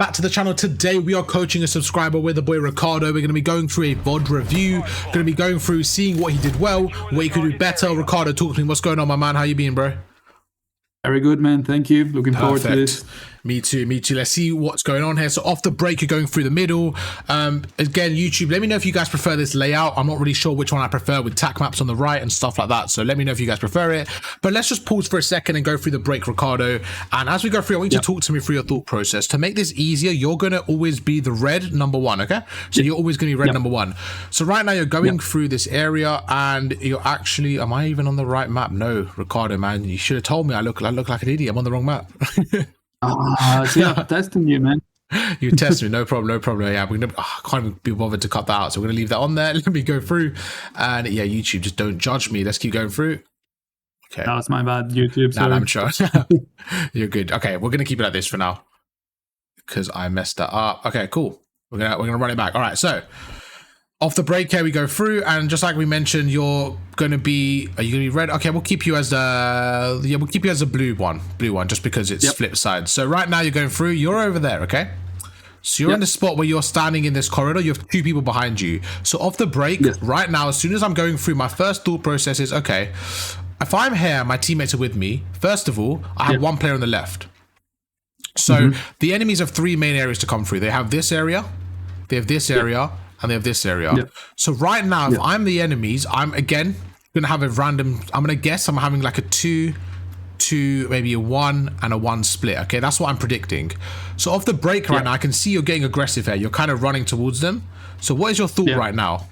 Back to the channel. Today we are coaching a subscriber with the boy Ricardo. We're going to be going through a VOD review, going to be going through seeing what he did well, what he could do better. Ricardo, talk to me. What's going on, my man? How you been, bro? Very good, man. Thank you. Looking forward to this. Me too. Let's see what's going on here. So off the break, you're going through the middle. Again, YouTube, let me know if you guys prefer this layout. I'm not really sure which one I prefer with tac maps on the right and stuff like that. So let me know if you guys prefer it. But let's just pause for a second and go through the break, Ricardo. And as we go through, I want you to talk to me through your thought process. To make this easier, you're going to always be the red number one, okay? So you're always going to be red number one. So right now you're going through this area and you're actually, am I even on the right map? No, Ricardo, man, you should have told me I look like an idiot. I'm on the wrong map. See, I'm testing you, man. You test me, no problem. Yeah, we're gonna, I can't even be bothered to cut that out, so we're gonna leave that on there. Let me go through, and yeah, YouTube, just don't judge me. Let's keep going through. Okay, that was my bad, YouTube. Nah, I'm sure you're good. Okay, we're gonna keep it like this for now because I messed that up. Okay, cool. We're gonna run it back. All right, so off the break here we go through, and just like we mentioned, you're gonna be, are you gonna be red? Okay, we'll keep you as the, yeah, we'll keep you as a blue one just because it's flip side. So right now you're going through, you're over there, okay? So you're in the spot where you're standing in this corridor, you have two people behind you. So off the break, right now, as soon as I'm going through, my first thought process is, okay, if I'm here, my teammates are with me, first of all, I have one player on the left. So the enemies have three main areas to come through. They have this area, they have this area, and they have this area. So right now, if I'm the enemies, I'm again gonna have a random, I'm gonna guess I'm having like a 2, maybe a 1 and a 1 split. Okay, that's what I'm predicting. So off the break right now, I can see you're getting aggressive here. You're kind of running towards them. So what is your thought right now?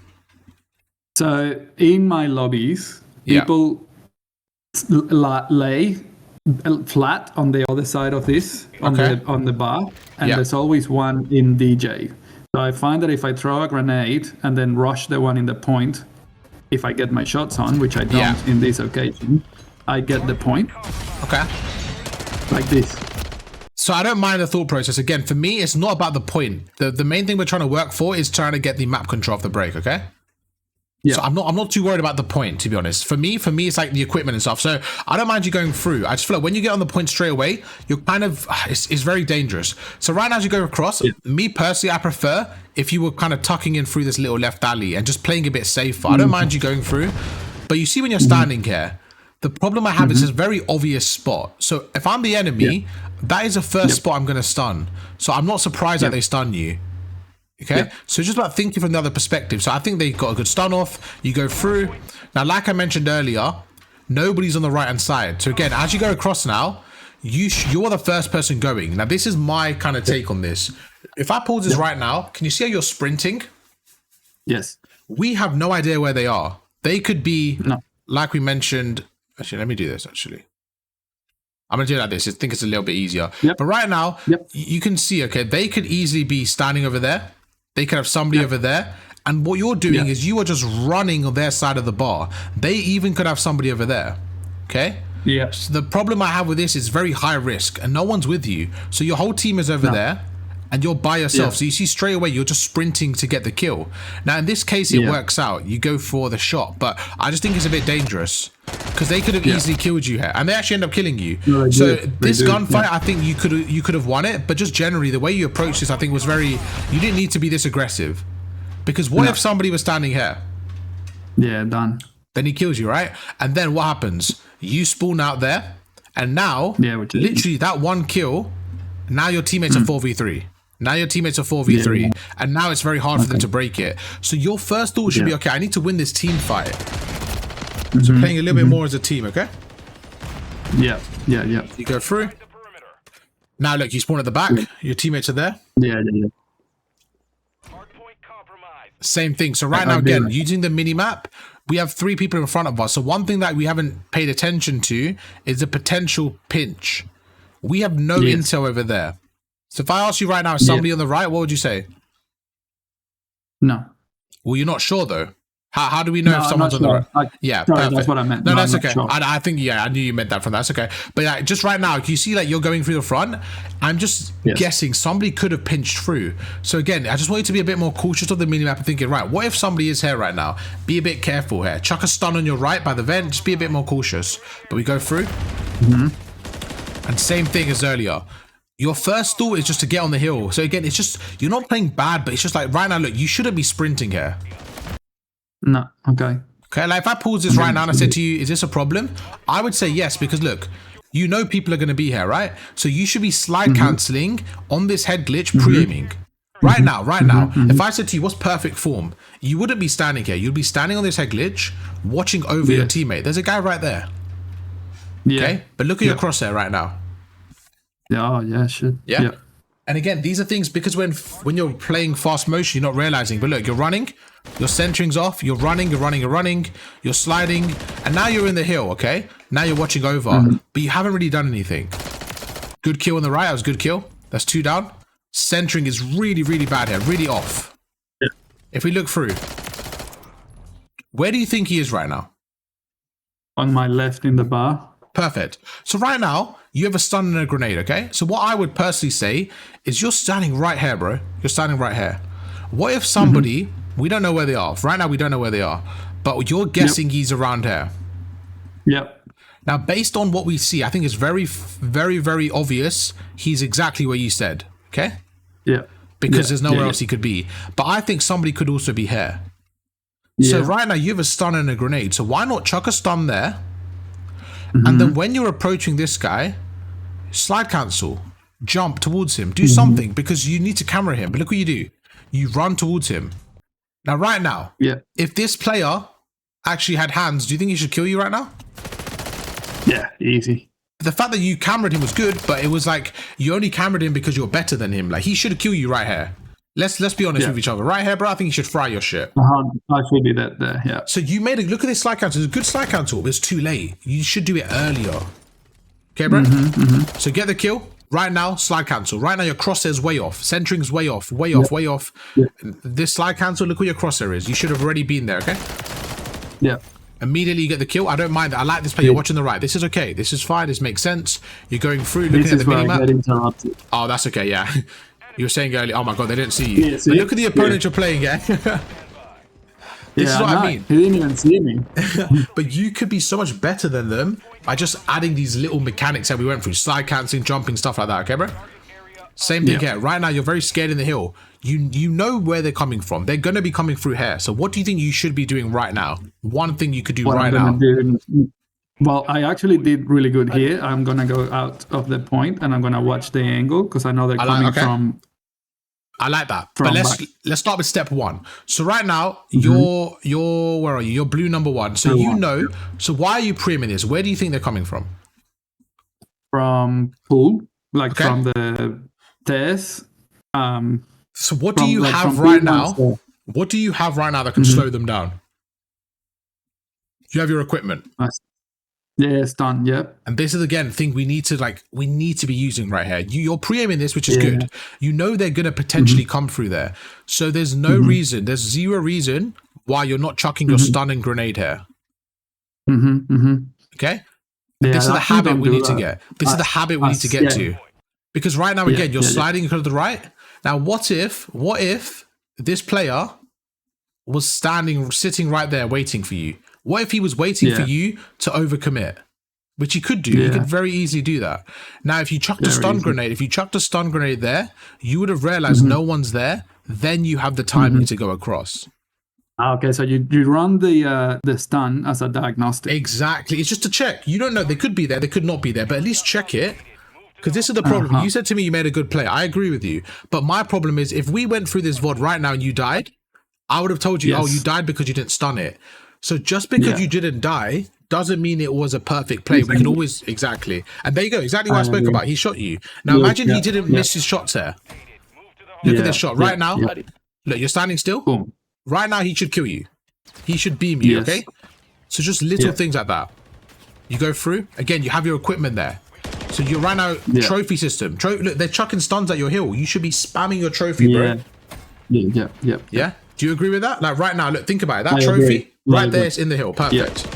So in my lobbies, people lay flat on the other side of this, on the bar, and there's always one in DJ. So I find that if I throw a grenade and then rush the one in the point, if I get my shots on, which I don't in this occasion, I get the point. Okay. Like this. So I don't mind the thought process. Again, for me, it's not about the point. The main thing we're trying to work for is trying to get the map control off the break, okay? Yeah. So I'm not too worried about the point, to be honest. For me, it's like the equipment and stuff. So I don't mind you going through. I just feel like when you get on the point straight away, you're kind of, it's very dangerous. So right now as you go across, me personally, I prefer if you were kind of tucking in through this little left alley and just playing a bit safer. I don't mind you going through, but you see when you're standing here, the problem I have is this very obvious spot. So if I'm the enemy, that is the first spot I'm going to stun. So I'm not surprised that they stun you. Okay, so just about thinking from the other perspective. So I think they got a good stun off. You go through. Now, like I mentioned earlier, nobody's on the right hand side. So again, as you go across now, you're the first person going. Now, this is my kind of take on this. If I pause this right now, can you see how you're sprinting? Yes. We have no idea where they are. They could be, like we mentioned. Actually, let me do this, actually. I'm going to do it like this. I think it's a little bit easier. But right now, you can see, okay, they could easily be standing over there. They could have somebody over there. And what you're doing is you are just running on their side of the bar. They even could have somebody over there. Okay? Yeah. So the problem I have with this is very high risk and no one's with you. So your whole team is over there and you're by yourself. So you see straight away, you're just sprinting to get the kill. Now, in this case, it works out. You go for the shot. But I just think it's a bit dangerous because they could have easily killed you here. And they actually end up killing you. No, so this gunfight, I think you could have won it. But just generally, the way you approached this, I think was very, you didn't need to be this aggressive. Because what if somebody was standing here? Yeah, done. Then he kills you, right? And then what happens? You spawn out there. And now, literally that one kill, now your teammates are 4v3. Now your teammates are 4v3, and now it's very hard for them to break it. So your first thought should be, okay, I need to win this team fight. So playing a little bit more as a team, okay? Yeah. You go through. Now look, you spawn at the back. Your teammates are there. Yeah. Same thing. So right now, again, using the mini map, we have 3 people in front of us. So one thing that we haven't paid attention to is the potential pinch. We have no intel over there. So if I ask you right now, is somebody on the right, what would you say? No. Well, you're not sure though. How do we know if someone's on the right? Sorry, perfect. That's what I meant. No, that's okay. Sure. I think, I knew you meant that from that. That's okay. But just right now, you see like you're going through the front. I'm just guessing somebody could have pinched through. So again, I just want you to be a bit more cautious of the minimap and thinking, right, what if somebody is here right now? Be a bit careful here. Chuck a stun on your right by the vent. Just be a bit more cautious. But we go through. And same thing as earlier. your first thought is just to get on the hill. So again, it's just, you're not playing bad, but it's just like right now, look, you shouldn't be sprinting here. No, okay. Okay, like if I pause this right now and I said to you, is this a problem? I would say yes, because look, you know people are going to be here, right? So you should be slide cancelling on this head glitch, pre-aiming. Right now. If I said to you, what's perfect form? You wouldn't be standing here. You'd be standing on this head glitch, watching over your teammate. There's a guy right there. Yeah. Okay, but look at your crosshair right now. Yeah, oh, yeah, shit. Yeah. And again, these are things because when you're playing fast motion, you're not realizing. But look, you're running, your centering's off, you're running, you're sliding, and now you're in the hill, okay? Now you're watching over, but you haven't really done anything. Good kill on the right, that was a good kill. That's 2 down. Centering is really, really bad here, really off. Yeah. If we look through, where do you think he is right now? On my left in the bar. Perfect. So right now, you have a stun and a grenade, okay? So what I would personally say is you're standing right here, bro. You're standing right here. What if somebody, we don't know where they are. Right now, we don't know where they are. But you're guessing he's around here. Yep. Now, based on what we see, I think it's very, very, very obvious he's exactly where you said, okay? Yeah. Because there's nowhere else he could be. But I think somebody could also be here. So right now, you have a stun and a grenade. So why not chuck a stun there? And then when you're approaching this guy, slide cancel, jump towards him, do something because you need to camera him. But look what you do. You run towards him. Now, right now, if this player actually had hands, do you think he should kill you right now? Yeah, easy. The fact that you cameraed him was good, but it was like you only cameraed him because you're better than him. Like he should kill you right here. Let's be honest with each other. Right here, bro, I think you should fry your shit. I should be that there, yeah. So you made a look at this slide cancel. It's a good slide cancel, but it's too late. You should do it earlier. Okay, bro? So get the kill. Right now, slide cancel. Right now, your crosshair's way off. Centering's way off. Way off. Yeah. This slide cancel, look where your crosshair is. You should have already been there, okay? Yeah. Immediately you get the kill. I don't mind that. I like this play. You're watching the right. This is okay. This is fine. This makes sense. You're going through, looking at the minimap. Oh, that's okay, yeah. You were saying earlier, oh my god, they didn't see you. Yeah, see? But look at the opponent you're playing, yeah? This is what I mean. He didn't even see me. But you could be so much better than them by just adding these little mechanics that we went through. Slide cancelling, jumping, stuff like that, okay, bro? Same thing here. Right now, you're very scared in the hill. You know where they're coming from. They're going to be coming through here. So what do you think you should be doing right now? One thing you could do right now. Well, I actually did really good here. I'm going to go out of the point and I'm going to watch the angle because I know they're coming from... I like that. But let's start with step 1. So right now, you're where are you? You're blue number 1. So you know. So why are you pre-aiming this? Where do you think they're coming from? From pool, like from the stairs. So what do you have right now? What do you have right now that can slow them down? You have your equipment. Yeah, it's done. Yep. And this is again thing we need to be using right here. You're pre-aiming this, which is good. You know they're gonna potentially come through there. So there's no reason, there's zero reason why you're not chucking your stun and grenade here. Okay? Yeah, this is the habit we need to get. This is the habit we need to get to. Because right now, again, you're sliding to the right. Now, what if this player was sitting right there waiting for you? What if he was waiting for you to overcommit? Which you could do. You could very easily do that. Now, if you chucked a stun grenade, there, you would have realized no one's there. Then you have the timing to go across. Okay, so you run the stun as a diagnostic. Exactly. It's just to check. You don't know. They could be there. They could not be there. But at least check it. Because this is the problem. You said to me you made a good play. I agree with you. But my problem is if we went through this VOD right now and you died, I would have told you, oh, you died because you didn't stun it. So just because you didn't die doesn't mean it was a perfect play. We can always... Exactly. And there you go. Exactly what I spoke about. He shot you. Now imagine he didn't miss his shots there. Look at this shot. Right now. Look, you're standing still. Boom. Right now, he should kill you. He should beam you, okay? So just little things like that. You go through. Again, you have your equipment there. So you're right now, trophy system. Look, they're chucking stuns at your hill. You should be spamming your trophy, bro. Yeah. Do you agree with that? Like right now, look, think about it. That trophy right there is in the hill. Perfect.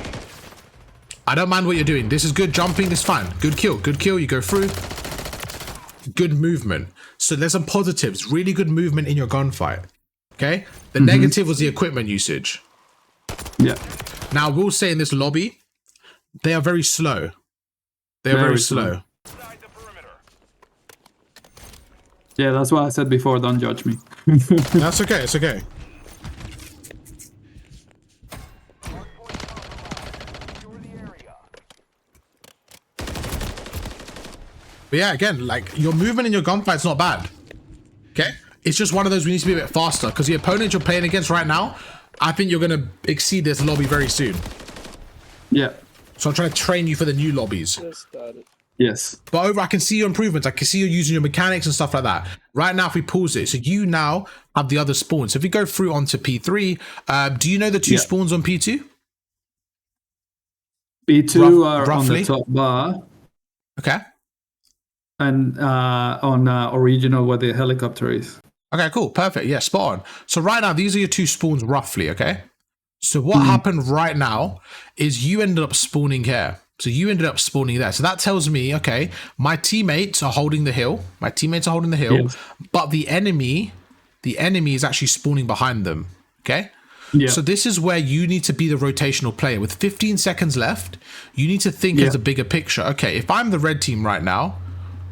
I don't mind what you're doing. This is good jumping. This is fine. Good kill. Good kill. You go through. Good movement. So there's some positives. Really good movement in your gunfight. Okay? The negative was the equipment usage. Yeah. Now, we'll say in this lobby, they are very slow. They are very slow. Yeah, that's what I said before. Don't judge me. That's okay. It's okay. But yeah, again, like your movement in your gunfight's not bad. Okay, it's just one of those we need to be a bit faster because the opponent you're playing against right now, I think you're gonna exceed this lobby very soon. Yeah. So I'm trying to train you for the new lobbies. Yes. But over, I can see your improvements. I can see you using your mechanics and stuff like that. Right now, if we pause it, so you now have the other spawns. So if we go through onto P3, do you know the two spawns on P2? P2 are roughly on the top bar. Okay. And on original where the helicopter is. Okay, cool. Perfect. Yeah, spot on. So right now, these are your two spawns roughly, okay? So what happened right now is you ended up spawning here. So you ended up spawning there. So that tells me, okay, my teammates are holding the hill. My teammates are holding the hill, but the enemy is actually spawning behind them, okay? Yeah. So this is where you need to be the rotational player. With 15 seconds left, you need to think as a bigger picture. Okay, if I'm the red team right now,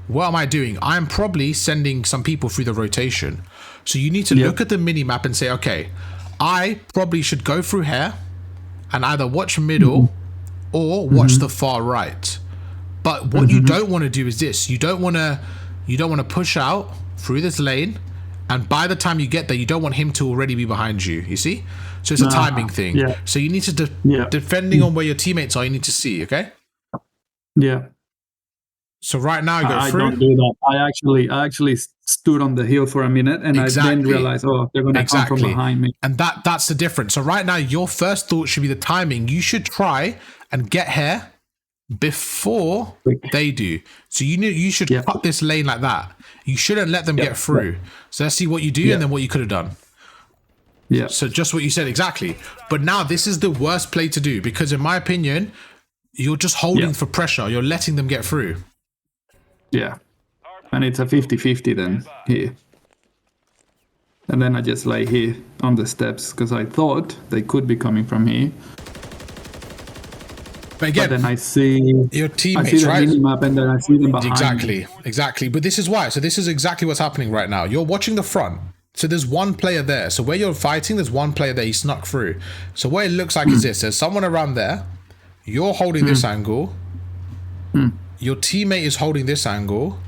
what am I doing? I'm probably sending some people through the rotation. So you need to look at the mini map and say, okay, I probably should go through here and either watch middle or watch the far right. But what you don't want to do is this. You don't want to push out through this lane, and by the time you get there, you don't want him to already be behind you. You see? So it's a timing thing. Yeah. So you need to depending on where your teammates are, you need to see, okay? Yeah. So right now, go through. I don't do that. I actually stood on the hill for a minute, and I then realized, oh, they're going to come from behind me. And that's the difference. So right now, your first thought should be the timing. You should try and get here before they do. So you should cut this lane like that. You shouldn't let them get through. So let's see what you do and then what you could have done. Yeah. So just what you said exactly. But now this is the worst play to do because in my opinion, you're just holding for pressure. You're letting them get through. Yeah. And it's a 50-50 then here. And then I just lay here on the steps because I thought they could be coming from here. But again, then I see your teammates, I see the mini-map and then I see them behind me. Exactly. But this is why. So this is exactly what's happening right now. You're watching the front. So there's one player there. So where you're fighting, there's one player there. He snuck through. So what it looks like is this. There's someone around there. You're holding this angle. Your teammate is holding this angle.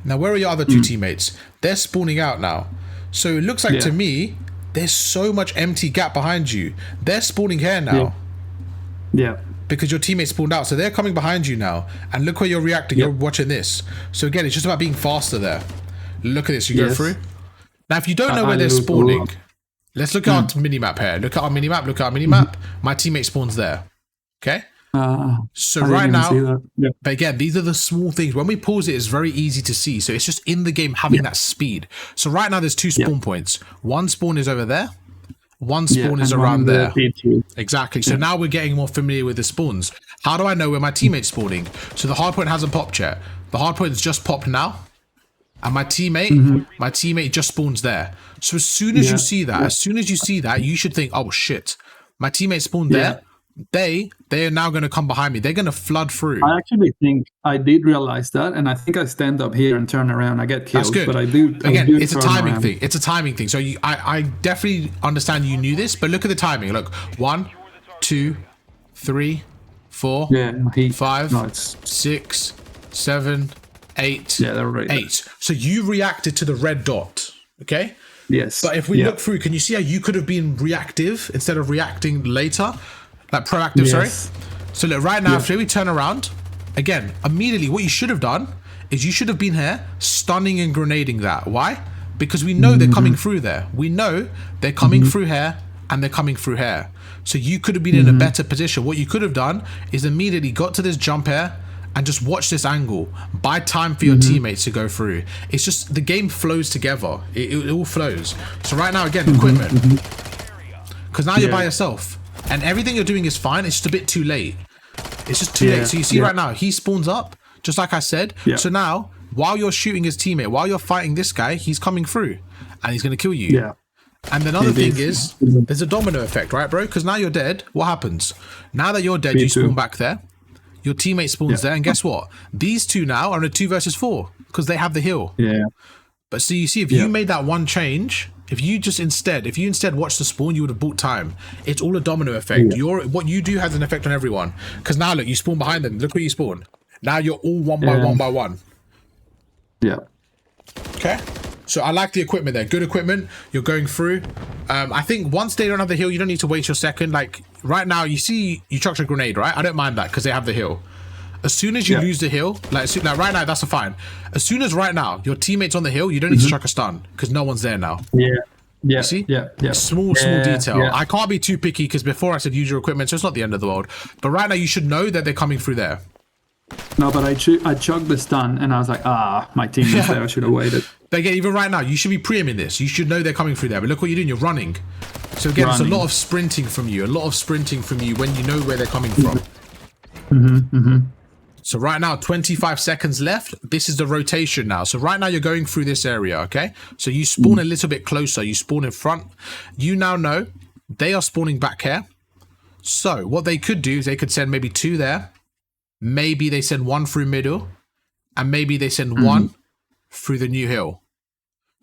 Now, where are your other two teammates? They're spawning out now. So it looks like to me, there's so much empty gap behind you. They're spawning here now. Yeah. Because your teammates spawned out. So they're coming behind you now. And look where you're reacting. You're watching this. So again, it's just about being faster there. Look at this. You go through. Now, if you don't know where they're spawning, let's look at our mini-map here. Look at our mini-map. Look at our mini-map. My teammate spawns there. Okay? So right now, but again, these are the small things. When we pause it, it's very easy to see. So it's just in the game having that speed. So right now, there's two spawn points. One spawn is over there. One spawn is around there. Exactly. So now we're getting more familiar with the spawns. How do I know where my teammate's spawning? So the hardpoint hasn't popped yet. The hardpoint has just popped now. And my teammate just spawns there. So as soon as you see that, you should think, oh shit, my teammate spawned there. They are now going to come behind me. They're going to flood through. I actually think I did realize that, and I think I stand up here and turn around. I get killed, but I do. Again, it's a timing thing. It's a timing thing. So I definitely understand you knew this, but look at the timing. Look, 1, 2, 3, 4, 5, 6, 7, 8. Yeah, they're right. 8. So you reacted to the red dot. Okay. Yes. But if we look through, can you see how you could have been reactive instead of reacting later? Like proactive, sorry. So look, right now, after we turn around, again, immediately what you should have done is you should have been here stunning and grenading that. Why? Because we know they're coming through there. We know they're coming through here and they're coming through here. So you could have been in a better position. What you could have done is immediately got to this jump here and just watch this angle. Buy time for your teammates to go through. It's just the game flows together. It all flows. So right now, again, equipment. Because now you're by yourself. And everything you're doing is fine. It's just a bit too late. It's just too late. So you see right now, he spawns up, just like I said. So now, while you're shooting his teammate, while you're fighting this guy, he's coming through. And he's going to kill you. And another thing is, there's a domino effect, right, bro? Because now you're dead. What happens? Now that you're dead, you spawn back there. Your teammate spawns there. And guess what? These two now are in a 2 versus 4. Because they have the hill. But see, you see, if you made that one change, if you instead watched the spawn, you would have bought time. It's all a domino effect. What you do has an effect on everyone. Because now look, you spawn behind them. Look where you spawn. Now you're all one by one. Yeah. Okay. So I like the equipment there. Good equipment. You're going through. I think once they don't have the hill, you don't need to waste your second. Like right now, you see, you chucked a grenade, right? I don't mind that because they have the hill. As soon as you lose the hill, like right now, that's a fine. As soon as right now, your teammate's on the hill, you don't need to chuck a stun because no one's there now. Yeah. Yeah. You see? Yeah. Small detail. Yeah. I can't be too picky because before I said use your equipment, so it's not the end of the world. But right now, you should know that they're coming through there. No, but I chugged the stun and I was like, my team is there. I should have waited. But again, even right now, you should be pre-aiming this. You should know they're coming through there. But look what you're doing. You're running. So again, it's a lot of sprinting from you. A lot of sprinting from you when you know where they're coming from. So right now, 25 seconds left. This is the rotation now. So right now, you're going through this area, okay? So you spawn a little bit closer. You spawn in front. You now know they are spawning back here. So what they could do is they could send maybe 2 there. Maybe they send 1 through middle. And maybe they send 1 through the new hill.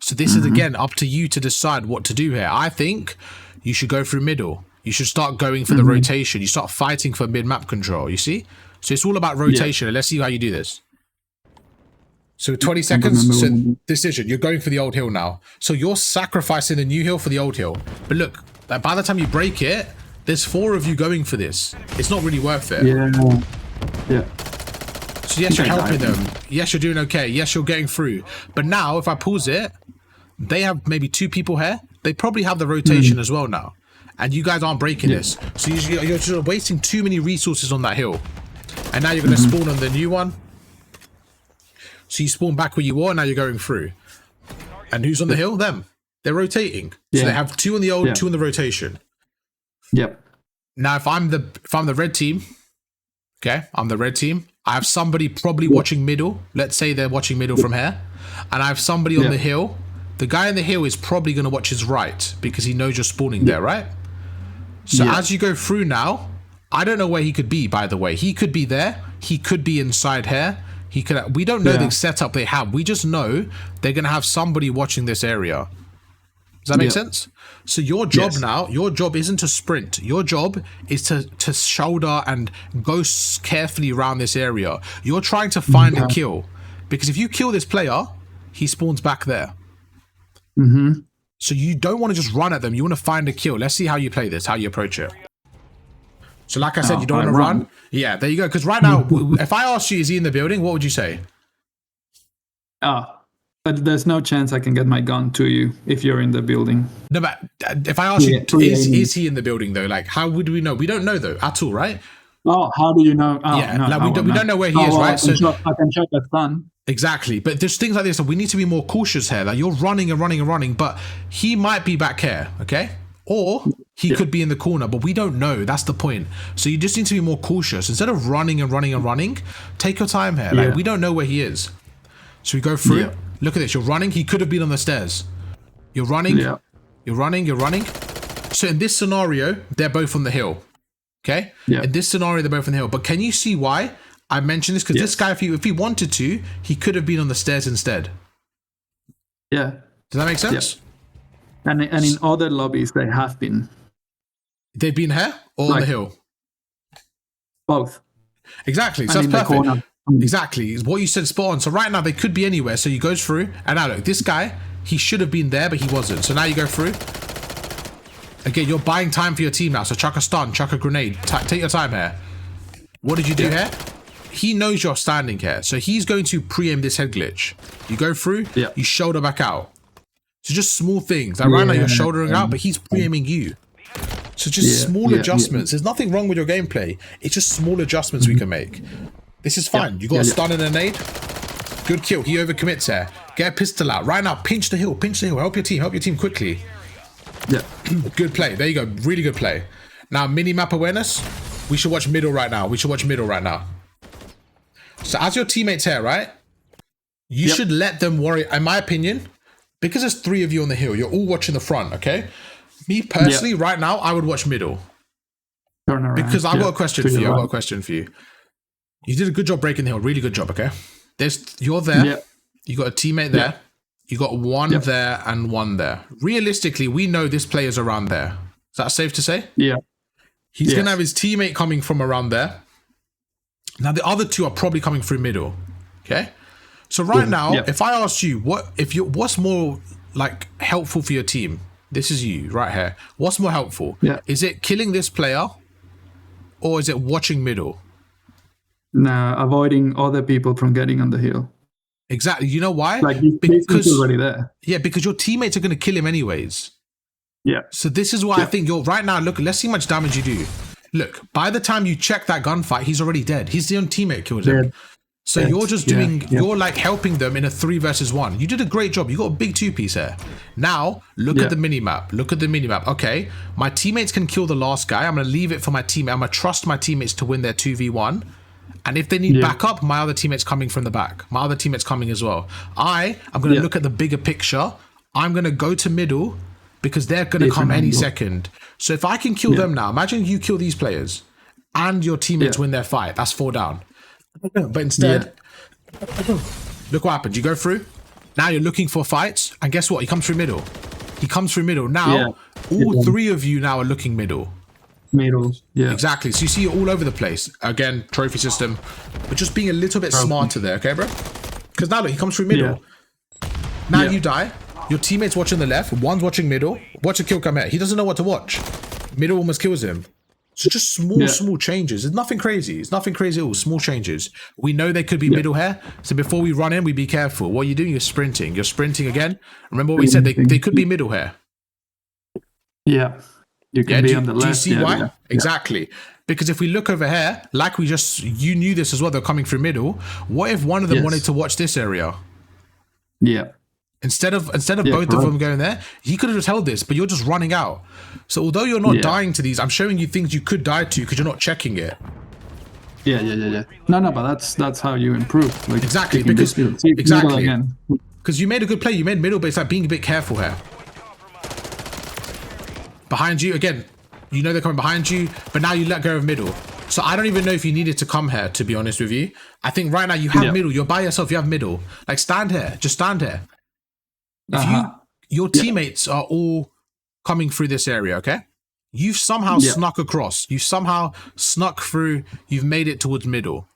So this is, again, up to you to decide what to do here. I think you should go through middle. You should start going for the rotation. You start fighting for mid-map control, you see? So it's all about rotation. And let's see how you do this. So 20 seconds. So decision. You're going for the old hill now. So you're sacrificing the new hill for the old hill. But look, like by the time you break it, there's 4 of you going for this. It's not really worth it. Yeah. So yes, you're helping them. Yes, you're doing okay. Yes, you're getting through. But now, if I pause it, they have maybe 2 people here. They probably have the rotation as well now. And you guys aren't breaking this. So you're just wasting too many resources on that hill. And now you're going to spawn on the new one. So you spawn back where you were, now you're going through. And who's on the hill? Them. They're rotating. So they have 2 on the old, 2 on the rotation. Yep. Now, if I'm the red team, okay, I'm the red team. I have somebody probably watching middle. Let's say they're watching middle from here. And I have somebody on the hill. The guy on the hill is probably going to watch his right because he knows you're spawning there, right? So as you go through now, I don't know where he could be, by the way. He could be there. He could be inside here. He could. We don't know the setup they have. We just know they're going to have somebody watching this area. Does that make sense? So your job now, your job isn't to sprint. Your job is to shoulder and go carefully around this area. You're trying to find a kill. Because if you kill this player, he spawns back there. So you don't want to just run at them. You want to find a kill. Let's see how you play this, how you approach it. So like I said, you don't want to run. Yeah, there you go. Because right now, if I asked you, is he in the building? What would you say? But there's no chance I can get my gun to you if you're in the building. No, but if I ask you, is he in the building though? Like, how would we know? We don't know though at all, right? Oh, how do you know? Oh, yeah, no, like we don't know where he is, right? I can check that gun. Exactly, but there's things like this that we need to be more cautious here. Like you're running and running and running, but he might be back here, okay? Or he could be in the corner, but we don't know. That's the point. So you just need to be more cautious. Instead of running and running and running, take your time here. Like we don't know where he is. So we go through. Look at this. You're running. He could have been on the stairs. You're running. You're running. You're running. So in this scenario, they're both on the hill. Okay? In this scenario, they're both on the hill. But can you see why I mentioned this? Because this guy, if he wanted to, he could have been on the stairs instead. Yeah. Does that make sense? And in other lobbies, they have been. They've been here or on the hill? Both. Exactly. So that's perfect. Exactly. What you said spot on. So right now, they could be anywhere. So you go through. And now look, this guy, he should have been there, but he wasn't. So now you go through. Again, you're buying time for your team now. So chuck a stun, chuck a grenade. Take your time here. What did you do here? He knows you're standing here. So he's going to pre-aim this head glitch. You go through. You shoulder back out. So just small things. Like right now you're shouldering out, but he's pre-aiming you. So just small adjustments. There's nothing wrong with your gameplay. It's just small adjustments we can make. This is fine. You got a stun and a nade. Good kill. He overcommits here. Get a pistol out. Right now, pinch the hill. Pinch the hill. Help your team. Help your team quickly. Good play. There you go. Really good play. Now, mini-map awareness. We should watch middle right now. We should watch middle right now. So as your teammates here, right? You should let them worry. In my opinion, because there's 3 of you on the hill, you're all watching the front, okay? Me personally, right now, I would watch middle. Turn around. Because I've got a question for you. I've got a question for you. You did a good job breaking the hill. Really good job, okay? You're there. You got a teammate there. You got one there and one there. Realistically, we know this player's around there. Is that safe to say? Yeah. He's going to have his teammate coming from around there. Now, the other two are probably coming through middle. Okay? So right now, if I asked you, what's more like helpful for your team? This is you right here. What's more helpful? Yeah. Is it killing this player or is it watching middle? No, avoiding other people from getting on the hill. Exactly. You know why? Like because he's already there. Yeah, because your teammates are going to kill him anyways. Yeah. So this is why I think you're right now. Look, let's see how much damage you do. Look, by the time you check that gunfight, he's already dead. His own teammate killed him. So you're just doing, you're like helping them in a 3 versus 1. You did a great job. You got a big 2-piece here. Now, look at the minimap. Look at the minimap. Okay, my teammates can kill the last guy. I'm going to leave it for my teammate. I'm going to trust my teammates to win their 2v1. And if they need backup, my other teammate's coming from the back. My other teammate's coming as well. I'm going to look at the bigger picture. I'm going to go to middle because they're going to come any second. So if I can kill them now, imagine you kill these players and your teammates win their fight. That's 4 down. But instead, look what happened. You go through. Now you're looking for fights. And guess what? He comes through middle. He comes through middle. Now, all 3 of you now are looking middle. Middle, Exactly. So you see it all over the place. Again, trophy system. But just being a little bit smarter there, okay, bro? Because now look, he comes through middle. Now you die. Your teammate's watching the left. One's watching middle. Watch a kill come here. He doesn't know what to watch. Middle almost kills him. So just small changes. It's nothing crazy. It's nothing crazy at all. Small changes. We know they could be middle here. So before we run in, we be careful. What are you doing? You're sprinting. You're sprinting again. Remember what we said? They could be middle here. Yeah. You can be on the left. Do you see why? Exactly. Because if we look over here, like you knew this as well, they're coming through middle. What if one of them wanted to watch this area? Yeah. Instead of both of them going there, he could have just held this, but you're just running out. So although you're not dying to these, I'm showing you things you could die to because you're not checking it. Yeah. No, but that's how you improve. Like, exactly, because you made a good play. You made middle, but it's like being a bit careful here. Behind you again, you know they're coming behind you, but now you let go of middle. So I don't even know if you needed to come here, to be honest with you. I think right now you have middle. You're by yourself. You have middle. Like stand here. Just stand here. If your teammates are all coming through this area, okay? You've somehow snuck across. You've somehow snuck through. You've made it towards middle.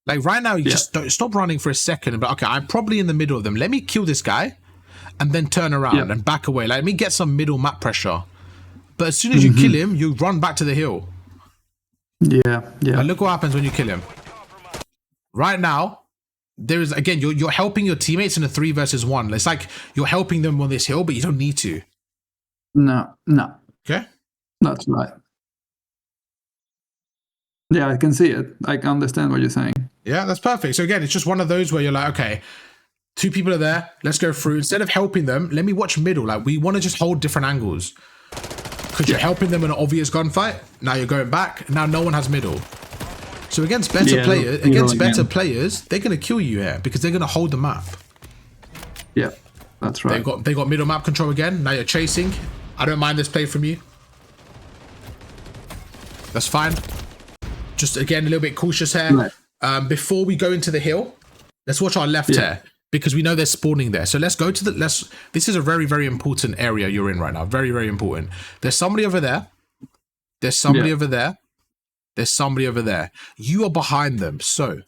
Like right now, you just don't stop running for a second. But okay, I'm probably in the middle of them. Let me kill this guy and then turn around and back away. Let me get some middle map pressure. But as soon as you kill him, you run back to the hill. Yeah. And look what happens when you kill him. Right now, there is, again, you're helping your teammates in a 3 versus 1. It's like you're helping them on this hill, but you don't need to. No. Okay? That's right. Yeah, I can see it. I can understand what you're saying. Yeah, that's perfect. So again, it's just one of those where you're like, okay, 2 people are there. Let's go through. Instead of helping them, let me watch middle. Like we want to just hold different angles. Because you're helping them in an obvious gunfight. Now you're going back. Now no one has middle. So against better players, they're going to kill you here because they're going to hold the map. Yeah, that's right. They got middle map control again. Now you're chasing. I don't mind this play from you. That's fine. Just again, a little bit cautious here. Right. Before we go into the hill, let's watch our left here. Because we know they're spawning there. So let's go to this is a very, very important area you're in right now. Very, very important. There's somebody over there. There's somebody over there. There's somebody over there. You are behind them. So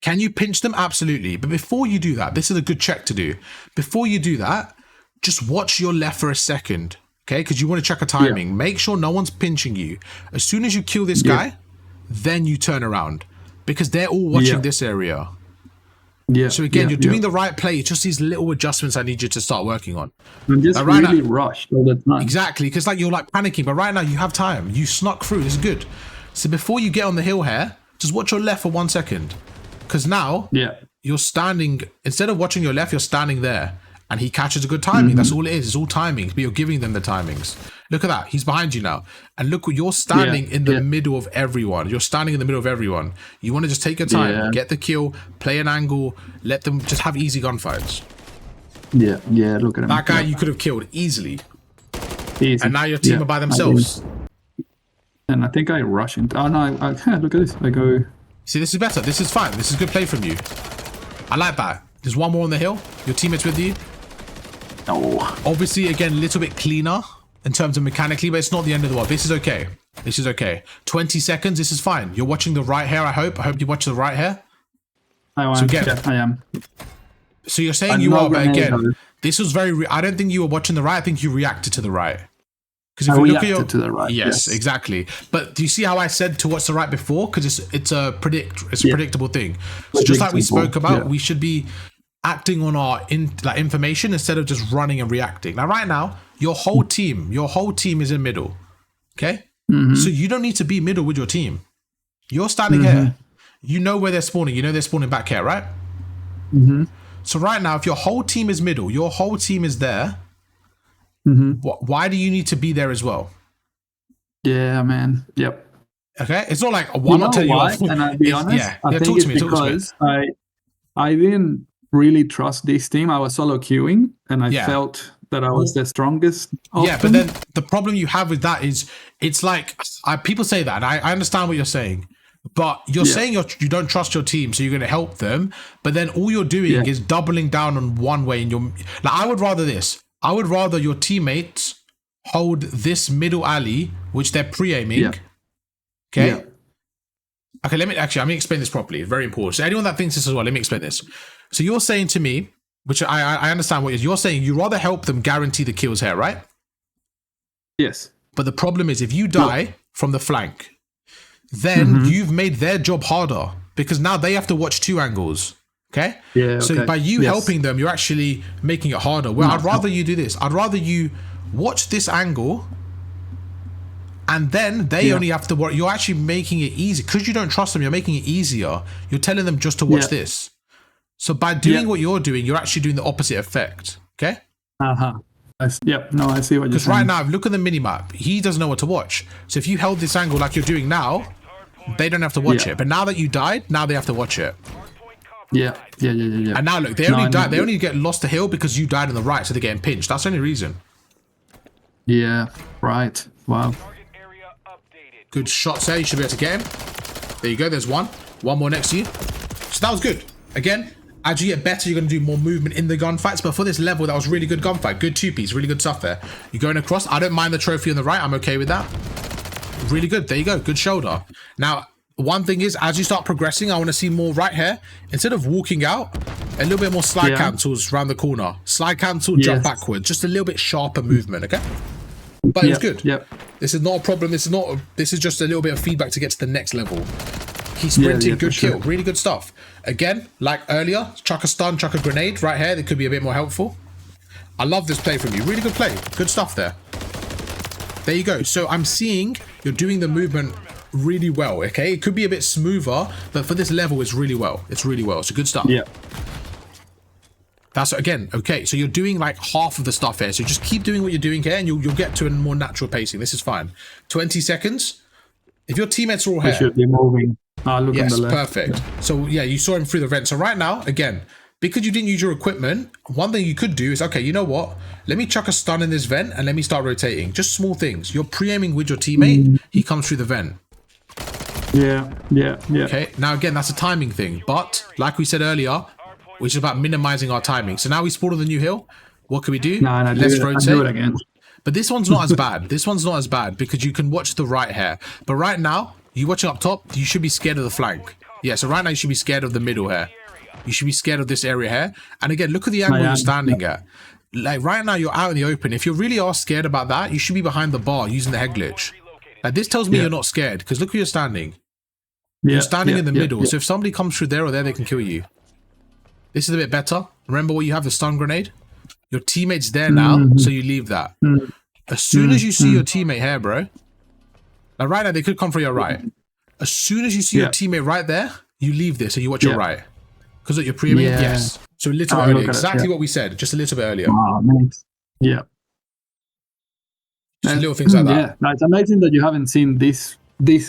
can you pinch them? Absolutely. But before you do that, this is a good check to do. Before you do that, just watch your left for a second. Okay? Because you want to check a timing. Make sure no one's pinching you. As soon as you kill this guy, then you turn around. Because they're all watching this area. Yeah. So again, you're doing the right play. It's just these little adjustments I need you to start working on. And just really rushed all the time. Exactly, because like you're like panicking, but right now you have time. You snuck through. This is good. So before you get on the hill here, just watch your left for 1 second. Because now you're standing, instead of watching your left, you're standing there. And he catches a good timing. That's all it is. It's all timings, but you're giving them the timings. Look at that. He's behind you now. And look, you're standing in the middle of everyone. You're standing in the middle of everyone. You want to just take your time, get the kill, play an angle, let them just have easy gunfights. Yeah, look at him. That guy you could have killed easily. And now your team are by themselves. And I think I rush into... Oh, no, look at this. I go... See, this is better. This is fine. This is good play from you. I like that. There's one more on the hill. Your teammate's with you. Oh. Obviously, again, a little bit cleaner in terms of mechanically, but it's not the end of the world. This is okay. This is okay. 20 seconds, this is fine. You're watching the right here, I hope. I hope you watch the right here. I am. So again, yeah, I am. So you're saying you are, but again, this was very... I don't think you were watching the right. I think you reacted to the right. Because if you look at your... to the right. Yes, exactly. But do you see how I said to watch the right before? Because it's a predictable thing. So just like we spoke about, we should be acting on our information instead of just running and reacting. Now, right now, your whole team is in middle. Okay? So you don't need to be middle with your team. You're standing here. You know where they're spawning. You know they're spawning back here, right? So right now, if your whole team is middle, your whole team is there, why do you need to be there as well? Yeah, man. Yep. Okay? It's not like, one I'll tell you why. And I'll be honest, I think talk to me. because I didn't really trust this team. I was solo queuing, and I felt that I was the strongest. Yeah, but then the problem you have with that is, it's like, people say that, and I understand what you're saying. But you're saying you don't trust your team, so you're going to help them. But then all you're doing is doubling down on one way. And I would rather this. I would rather your teammates hold this middle alley, which they're pre-aiming. Okay. Yeah. Okay. Let me explain this properly. It's very important. So anyone that thinks this as well, let me explain this. So you're saying to me, which I understand what you're saying. You rather help them guarantee the kills here, right? Yes. But the problem is, if you die from the flank, then you've made their job harder, because now they have to watch two angles. Okay? Yeah. So by you helping them, you're actually making it harder. Well, I'd rather you do this. I'd rather you watch this angle, and then they only have to work. You're actually making it easy. Because you don't trust them, you're making it easier. You're telling them just to watch this. So by doing what you're doing, you're actually doing the opposite effect. Okay? I see what you're saying. Because right now, look at the minimap. He doesn't know what to watch. So if you held this angle like you're doing now, they don't have to watch it. But now that you died, now they have to watch it. Yeah. And now look, they only get lost to hill because you died on the right, so they're getting pinched. That's the only reason. Yeah, right. Wow. Good shots there. You should be able to get him. There you go. There's one. One more next to you. So that was good. Again, as you get better, you're going to do more movement in the gunfights. But for this level, that was really good gunfight. Good two-piece. Really good stuff there. You're going across. I don't mind the trophy on the right. I'm okay with that. Really good. There you go. Good shoulder. Now, one thing is, as you start progressing, I want to see more right here. Instead of walking out, a little bit more slide cancels around the corner. Slide cancel, jump backwards. Just a little bit sharper movement, okay? But it was good. This is not a problem. This is just a little bit of feedback to get to the next level. He's sprinting, good kill, really good stuff. Again, like earlier, chuck a stun, chuck a grenade right here. That could be a bit more helpful. I love this play from you. Really good play. Good stuff there. There you go. So I'm seeing you're doing the movement really well, okay? It could be a bit smoother, but for this level, it's really well. It's really well. So good stuff. Yeah. That's, again, okay. So you're doing like half of the stuff here. So just keep doing what you're doing here, and you'll get to a more natural pacing. This is fine. 20 seconds. If your teammates are all here. They should be moving. Look on the left. Perfect. Yeah. So yeah, you saw him through the vent. So right now, again, because you didn't use your equipment, one thing you could do is, okay, you know what? Let me chuck a stun in this vent and let me start rotating. Just small things. You're pre-aiming with your teammate. He comes through the vent. Yeah. Okay, now again, that's a timing thing. But like we said earlier, which is about minimizing our timing. So now we spawned on the new hill. What can we do? Let's rotate. Do it again. But this one's not as bad. This one's not as bad because you can watch the right here. But right now, you watching up top, you should be scared of the flank. Yeah, so right now you should be scared of the middle here. You should be scared of this area here. And again, look at the angle you're standing at. Like right now, you're out in the open. If you really are scared about that, you should be behind the bar using the head glitch. Like this tells me you're not scared because look where you're standing. You're standing in the middle. So if somebody comes through there or there, they can kill you. This is a bit better. Remember what you have, the stun grenade? Your teammate's there now, so you leave that. As soon as you see your teammate here, bro, like right now, they could come from your right. As soon as you see your teammate right there, you leave this and you watch your right. Because you're pre-aiming? Yes. So a little bit earlier. Exactly what we said, just a little bit earlier. Oh, nice. Yeah. Just little things like that. Yeah, no, it's amazing that you haven't seen this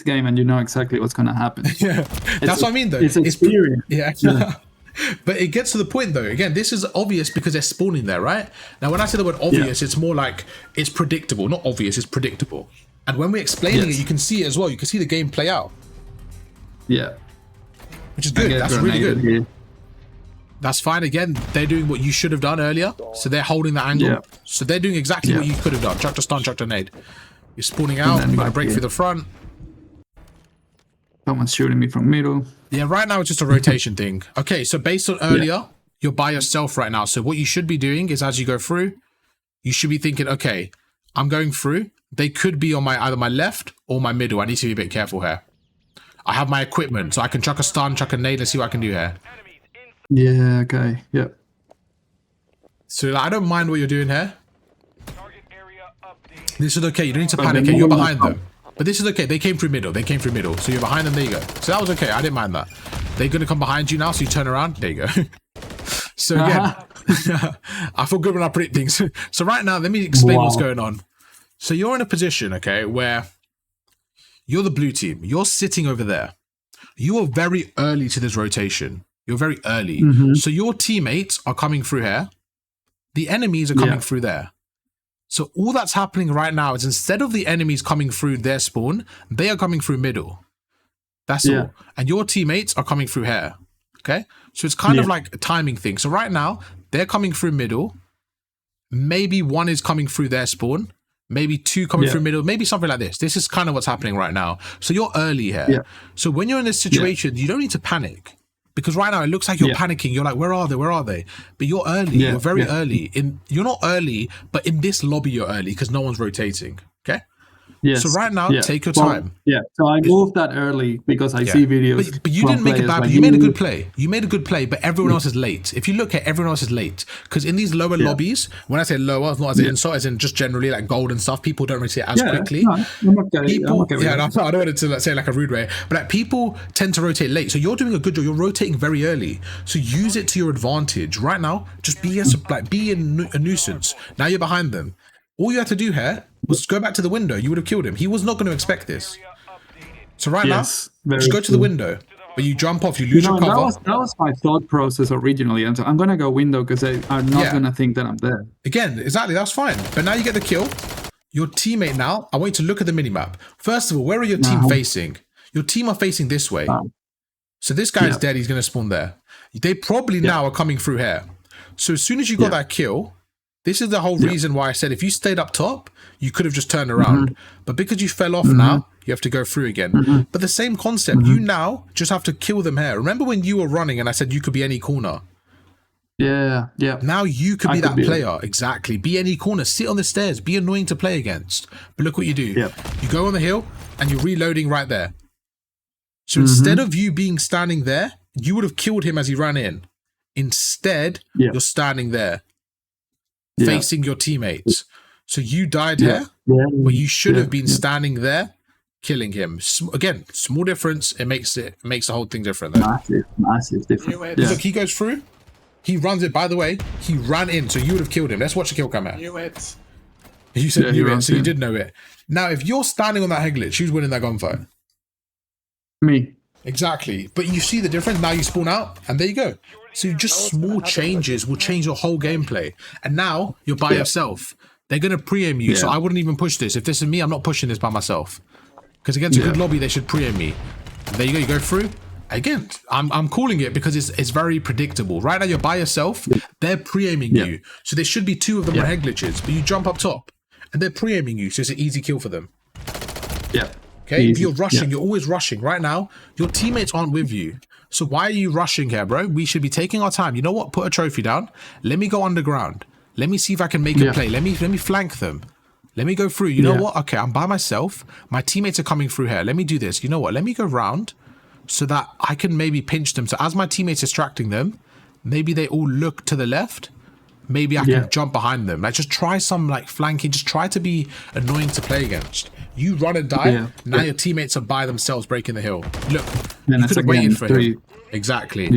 game and you know exactly what's going to happen. Yeah, that's what I mean, though. It's experience. Yeah. But it gets to the point, though. Again, this is obvious because they're spawning there, right? Now, when I say the word obvious, it's more like it's predictable. Not obvious, it's predictable. And when we're explaining it, you can see it as well. You can see the game play out. Yeah. Which is good. That's really good. That's fine. Again, they're doing what you should have done earlier. So they're holding the angle. Yeah. So they're doing exactly what you could have done. Chuck the stun, chuck the nade. You're spawning out. You're going to break through the front. Someone's shooting me from middle. Yeah, right now it's just a rotation thing. Okay, so based on earlier, you're by yourself right now. So what you should be doing is as you go through, you should be thinking, okay, I'm going through. They could be on either my left or my middle. I need to be a bit careful here. I have my equipment, so I can chuck a stun, chuck a nade. Let's see what I can do here. Yeah, okay, yep. So like, I don't mind what you're doing here. This is okay. You don't need to panic. You're behind them. But this is okay. They came through middle. They came through middle. So you're behind them. There you go. So that was okay. I didn't mind that. They're going to come behind you now. So you turn around. There you go. So again, I feel good when I predict things. So right now, let me explain what's going on. So you're in a position, okay, where you're the blue team. You're sitting over there. You are very early to this rotation. You're very early. So your teammates are coming through here. The enemies are coming through there. So all that's happening right now is instead of the enemies coming through their spawn, they are coming through middle. That's all. And your teammates are coming through here. Okay? So it's kind of like a timing thing. So right now, they're coming through middle. Maybe one is coming through their spawn. Maybe two coming through middle. Maybe something like this. This is kind of what's happening right now. So you're early here. So when you're in this situation, you don't need to panic. Because right now it looks like you're panicking. You're like, where are they? Where are they? But you're early. You're very early. You're not early, but in this lobby you're early because no one's rotating. Okay? Yes. So right now, take your time. So I moved that early because I see videos. But you didn't make a bad play. You made a good play. You made a good play, but everyone else is late. If you look at everyone else is late. Because in these lower lobbies, when I say lower, it's not as an insult, as in just generally like gold and stuff, people don't really see it as quickly. No, I'm okay I don't want it to say like a rude way, but like people tend to rotate late. So you're doing a good job. You're rotating very early. So use it to your advantage. Right now, just be a nuisance. Now you're behind them. All you had to do here was go back to the window. You would have killed him. He was not going to expect this. So right now, just go to the window. But you jump off, you lose your cover. That was my thought process originally. And so I'm going to go window because they are not going to think that I'm there. Again, exactly. That's fine. But now you get the kill. Your teammate now, I want you to look at the minimap. First of all, where are your team facing? Your team are facing this way. So this guy's dead. He's going to spawn there. They probably now are coming through here. So as soon as you got that kill, this is the whole reason why I said if you stayed up top, you could have just turned around. But because you fell off now, you have to go through again. But the same concept, you now just have to kill them here. Remember when you were running and I said you could be any corner? Yeah. Now you could be that player. Exactly. Be any corner. Sit on the stairs. Be annoying to play against. But look what you do. You go on the hill and you're reloading right there. So instead of you being standing there, you would have killed him as he ran in. Instead, you're standing there. Facing your teammates. So you died here, but you should have been standing there, killing him. Again, small difference. It makes the whole thing different. Massive difference. Look, he goes through. He runs it. By the way, he ran in, so you would have killed him. Let's watch the kill cam out. Knew it. You said knew it, so you did know it. Now, if you're standing on that head glitch, who's winning that gunfight? Me. Exactly. But you see the difference. Now you spawn out, and there you go. So just small changes will change your whole gameplay. And now you're by yourself. They're going to pre-aim you. So I wouldn't even push this. If this is me, I'm not pushing this by myself. Because against a good lobby, they should pre-aim me. And there you go. You go through. Again, I'm calling it because it's very predictable. Right now, you're by yourself. They're pre-aiming you. So there should be two of them on head glitches. But you jump up top. And they're pre-aiming you. So it's an easy kill for them. Okay? If you're rushing, you're always rushing. Right now, your teammates aren't with you. So why are you rushing here, bro? We should be taking our time. You know what? Put a trophy down. Let me go underground. Let me see if I can make a play. Let me flank them. Let me go through. You know what? Okay, I'm by myself. My teammates are coming through here. Let me do this. You know what? Let me go round so that I can maybe pinch them. So as my teammates distracting them, maybe they all look to the left. Maybe I can jump behind them. Like just try some like flanking. Just try to be annoying to play against. You run and die. Now your teammates are by themselves breaking the hill. Look, you could have waited for him. Exactly.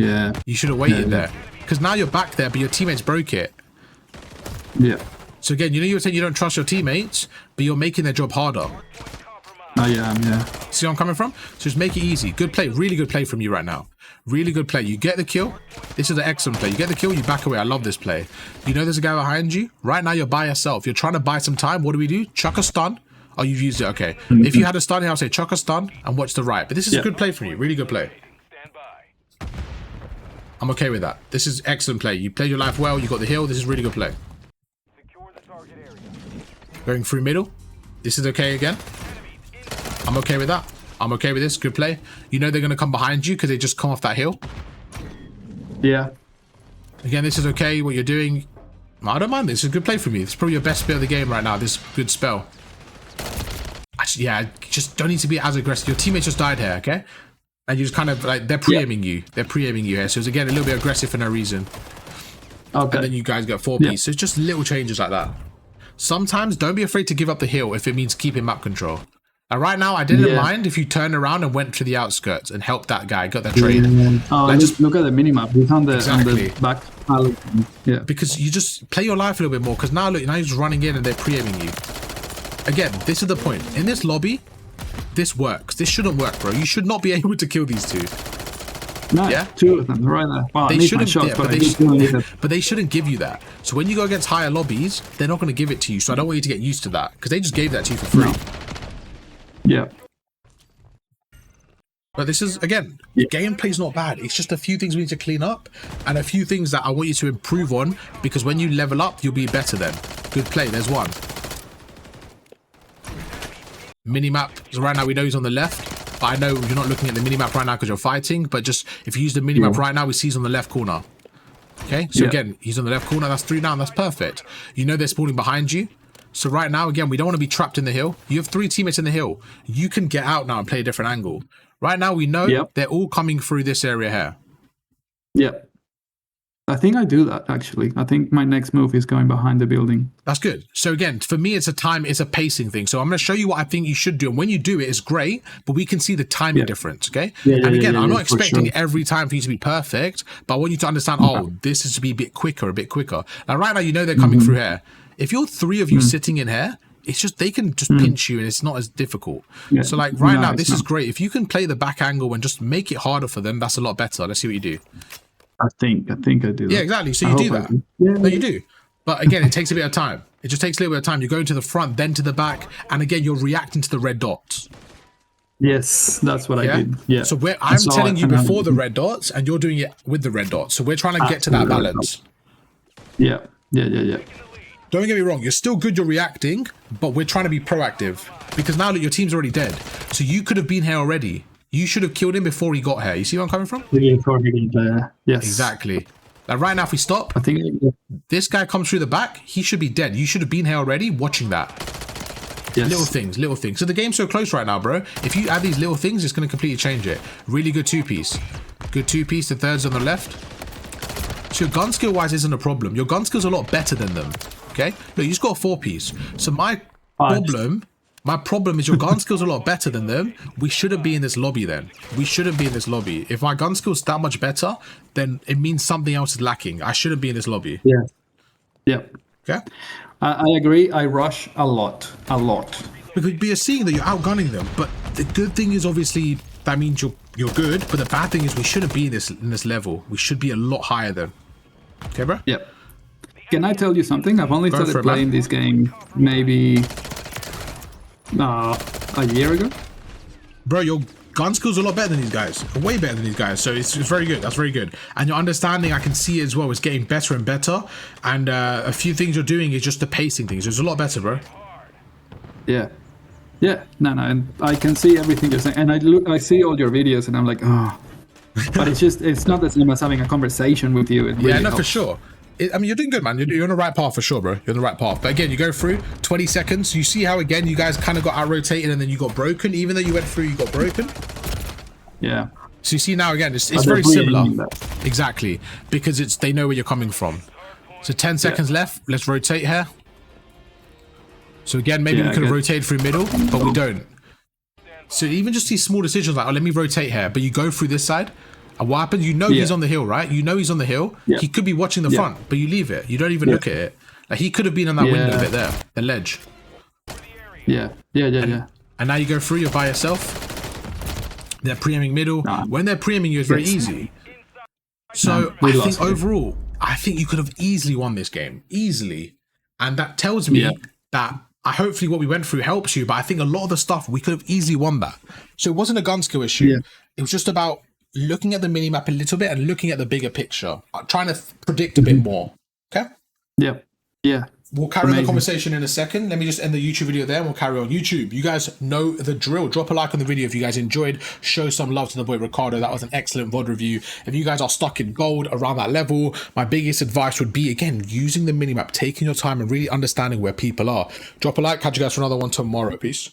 You should have waited there. Because now you're back there, but your teammates broke it. So again, you were saying you don't trust your teammates, but you're making their job harder. See where I'm coming from? So just make it easy. Good play. Really good play from you right now. Really good play. You get the kill. This is an excellent play. You get the kill, you back away. I love this play. You know there's a guy behind you. Right now you're by yourself. You're trying to buy some time. What do we do? Chuck a stun. Oh, you've used it. Okay. If you had a stun here, I'll say chuck a stun and watch the right. But this is a good play from you. Really good play. I'm okay with that. This is excellent play. You played your life well. You got the hill. This is really good play. Going through middle. This is okay again. I'm okay with that. I'm okay with this. Good play. You know they're going to come behind you because they just come off that hill. Yeah. Again, this is okay. What you're doing, I don't mind this. It's a good play for me. It's probably your best spell of the game right now. This good spell. Actually, yeah, just don't need to be as aggressive. Your teammates just died here, okay? And you just kind of like they're pre-aiming you. They're pre-aiming you here. So it's again a little bit aggressive for no reason. Okay. And then you guys get 4-piece. So it's just little changes like that. Sometimes don't be afraid to give up the hill if it means keeping map control. And right now, I didn't mind if you turned around and went to the outskirts and helped that guy, got that trade. Oh, like just look at the minimap. He's on the back alley. Yeah. Because you just play your life a little bit more. Because now look, now you're just running in and they're pre-aiming you. Again, this is the point. In this lobby, this works. This shouldn't work, bro. You should not be able to kill these two. Nice. Yeah, 2 of them right there. Wow, they shouldn't, shots, but they shouldn't give you that. So when you go against higher lobbies, they're not going to give it to you. So I don't want you to get used to that because they just gave that to you for free. No. Yeah. But this is, again, gameplay's not bad. It's just a few things we need to clean up and a few things that I want you to improve on because when you level up, you'll be better then. Good play. There's one. Minimap. So right now we know he's on the left. But I know you're not looking at the minimap right now because you're fighting. But just if you use the minimap right now, we see he's on the left corner. Okay. So again, he's on the left corner. That's 3 down. That's perfect. You know they're spawning behind you. So right now, again, we don't want to be trapped in the hill. You have 3 teammates in the hill. You can get out now and play a different angle. Right now, we know they're all coming through this area here. Yep. I think I do that, actually. I think my next move is going behind the building. That's good. So again, for me, it's a pacing thing. So I'm going to show you what I think you should do. And when you do it, it's great, but we can see the timing difference, okay? And again, I'm not expecting every time for you to be perfect, but I want you to understand, this is to be a bit quicker. Now, right now, you know they're coming through here. If you're 3 of you sitting in here, it's just they can just pinch you and it's not as difficult. So like right now, this is great. If you can play the back angle and just make it harder for them, that's a lot better. Let's see what you do. I think I do that. Yeah, exactly. So you do that. No, you do. But again, it takes a bit of time. It just takes a little bit of time. You're going to the front, then to the back. And again, you're reacting to the red dots. Yes, that's what I did. Yeah. So I'm telling you before the red dots and you're doing it with the red dots. So we're trying to get to that balance. Yeah. Don't get me wrong, you're still good, you're reacting, but we're trying to be proactive. Because now that your team's already dead. So you could have been here already. You should have killed him before he got here. You see where I'm coming from? Yes. Exactly. Now right now if we stop, I think this guy comes through the back, he should be dead. You should have been here already watching that. Yes. Little things. So the game's so close right now, bro. If you add these little things, it's going to completely change it. Really good 2-piece. Good 2-piece, the third's on the left. So your gun skill wise isn't a problem. Your gun skill's a lot better than them. Okay? Look, you just got a 4-piece. So my problem is your gun skill's a lot better than them. We shouldn't be in this lobby then. We shouldn't be in this lobby. If my gun skill's that much better, then it means something else is lacking. I shouldn't be in this lobby. Yeah. Yep. Okay? I agree. I rush a lot. Because you're seeing that you're outgunning them. But the good thing is obviously that means you're good. But the bad thing is we shouldn't be in this level. We should be a lot higher then. Okay, bro? Yep. Can I tell you something? I've only started playing this game maybe a year ago. Bro, your gun skills are a lot better than these guys. Way better than these guys. So it's very good. That's very good. And your understanding, I can see it as well. It's getting better and better. And a few things you're doing is just the pacing things. It's a lot better, bro. Yeah. No. And I can see everything you're saying. And I see all your videos and I'm like, but it's not the same as having a conversation with you. It really helps. For sure. I mean, you're doing good, man. You're on the right path for sure, bro. You're on the right path. But again, you go through 20 seconds. You see how, again, you guys kind of got out-rotated and then you got broken. Even though you went through, you got broken. Yeah. So you see now, again, it's very similar. Exactly. Because they know where you're coming from. So 10 seconds left. Let's rotate here. So again, maybe we could have rotated through middle, but we don't. So even just these small decisions like, let me rotate here. But you go through this side. And what happens? You know he's on the hill, right? You know he's on the hill. Yeah. He could be watching the front, but you leave it. You don't even look at it. Like he could have been on that window bit there, the ledge. Yeah. And now you go through, you're by yourself. They're pre-aiming middle. When they're pre-aiming you, it's very easy. So I think overall, I think you could have easily won this game. Easily. And that tells me that hopefully what we went through helps you, but I think a lot of the stuff, we could have easily won that. So it wasn't a gun skill issue. It was just about looking at the minimap a little bit and looking at the bigger picture, trying to predict a bit more. Okay? Yeah. Yeah. We'll carry on the conversation in a second. Let me just end the YouTube video there and we'll carry on. YouTube, you guys know the drill. Drop a like on the video if you guys enjoyed. Show some love to the boy Ricardo. That was an excellent VOD review. If you guys are stuck in gold around that level, my biggest advice would be, again, using the minimap, taking your time and really understanding where people are. Drop a like. Catch you guys for another one tomorrow. Peace.